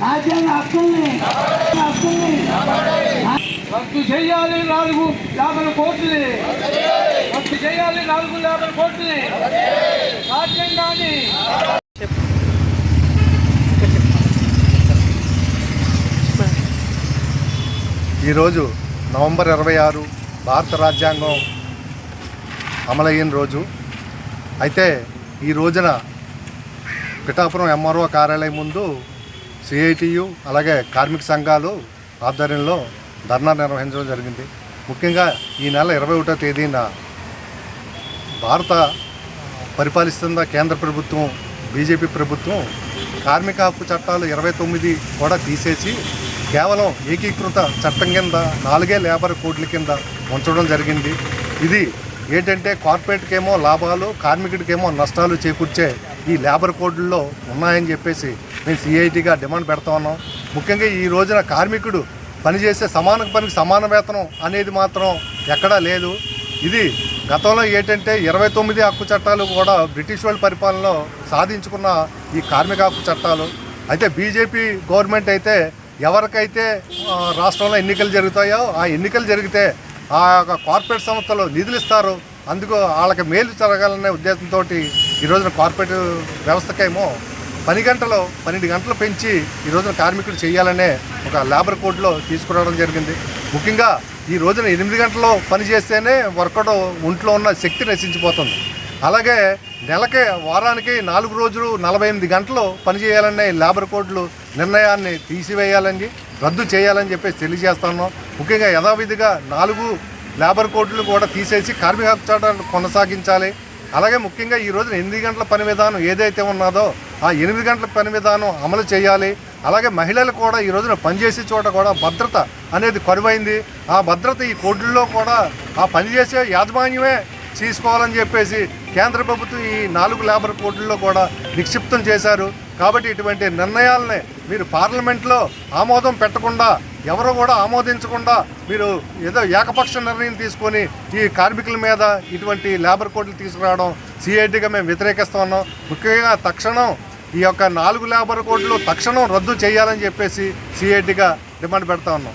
రాజ్యాంగ హక్కుల్ని రద్దు చేయాలి 450 కోట్లని రద్దు చేయాలి 450 కోట్లని రాజ్యాంగాన్ని. ఈరోజు నవంబర్ 26 భారత రాజ్యాంగం అమలైన రోజు. అయితే ఈ రోజున పిఠాపురం ఎంఆర్ఓ కార్యాలయం ముందు సిఐటియు అలాగే కార్మిక సంఘాలు ఆధ్వర్యంలో ధర్నా నిర్వహించడం జరిగింది. ముఖ్యంగా ఈ నెల 21వ తేదీన భారత పరిపాలిస్తున్న కేంద్ర ప్రభుత్వం బీజేపీ ప్రభుత్వం కార్మిక హక్కు చట్టాలు 29 కూడా తీసేసి కేవలం ఏకీకృత చట్టం కింద 4 లేబర్ కోడ్ల కింద ఉంచడం జరిగింది. ఇది ఏంటంటే కార్పొరేట్కేమో లాభాలు, కార్మికుడికేమో నష్టాలు చేకూర్చే ఈ లేబర్ కోడ్లలో ఉన్నాయని చెప్పేసి మేము సిఐటిగా డిమాండ్ పెడతా ఉన్నాం. ముఖ్యంగా ఈ రోజున కార్మికుడు పనిచేసే సమాన పనికి సమాన వేతనం అనేది మాత్రం ఎక్కడా లేదు. ఇది గతంలో ఏంటంటే 29 హక్కు చట్టాలు కూడా బ్రిటిష్ వాళ్ళ పరిపాలనలో సాధించుకున్న ఈ కార్మిక హక్కు చట్టాలు. అయితే బీజేపీ గవర్నమెంట్ అయితే ఎవరికైతే రాష్ట్రంలో ఎన్నికలు జరుగుతాయో ఆ ఎన్నికలు జరిగితే ఆ కార్పొరేట్ సంస్థలు నిధులు ఇస్తారు, అందుకు వాళ్ళకి మేలు జరగాలనే ఉద్దేశంతో ఈ రోజున కార్పొరేట్ వ్యవస్థకేమో 12 గంటలు పెంచి ఈ రోజున కార్మికుడు చేయాలనే ఒక లేబర్ కోడ్లో తీసుకురావడం జరిగింది. ముఖ్యంగా ఈ రోజున 8 గంటలు పని చేస్తేనే వర్కౌట్ ఒంట్లో ఉన్న శక్తి నశించిపోతుంది. అలాగే వారానికి 4 రోజులు 48 గంటలు పనిచేయాలనే లేబర్ కోడ్లు నిర్ణయాన్ని తీసివేయాలని, రద్దు చేయాలని చెప్పేసి తెలియజేస్తున్నాం. ముఖ్యంగా యథావిధిగా 4 లేబర్ కోడ్లు కూడా తీసేసి కార్మిక హక్కు చట్టాలను కొనసాగించాలి. అలాగే ముఖ్యంగా ఈ రోజున 8 గంటల పని విధానం ఏదైతే ఉన్నదో ఆ 8 గంటల పని విధానం అమలు చేయాలి. అలాగే మహిళలు కూడా ఈ రోజున పనిచేసే చోట కూడా భద్రత అనేది కరువైంది. ఆ భద్రత ఈ కోడ్లలో కూడా ఆ పనిచేసే యాజమాన్యమే తీసుకోవాలని చెప్పేసి కేంద్ర ప్రభుత్వం ఈ 4 లేబర్ కోడ్లలో కూడా నిక్షిప్తం చేశారు. కాబట్టి ఇటువంటి నిర్ణయాలని మీరు పార్లమెంట్లో ఆమోదం పెట్టకుండా, ఎవరు కూడా ఆమోదించకుండా మీరు ఏదో ఏకపక్ష నిర్ణయం తీసుకొని ఈ కార్మికుల మీద ఇటువంటి లేబర్ కోడ్లు తీసుకురావడం సిఐటిగా మేము వ్యతిరేకిస్తూ ఉన్నాం. ముఖ్యంగా తక్షణం ఈ యొక్క 4 లేబర్ కోడ్లు తక్షణం రద్దు చేయాలని చెప్పేసి సిఐటిగా డిమాండ్ పెడతా ఉన్నాం.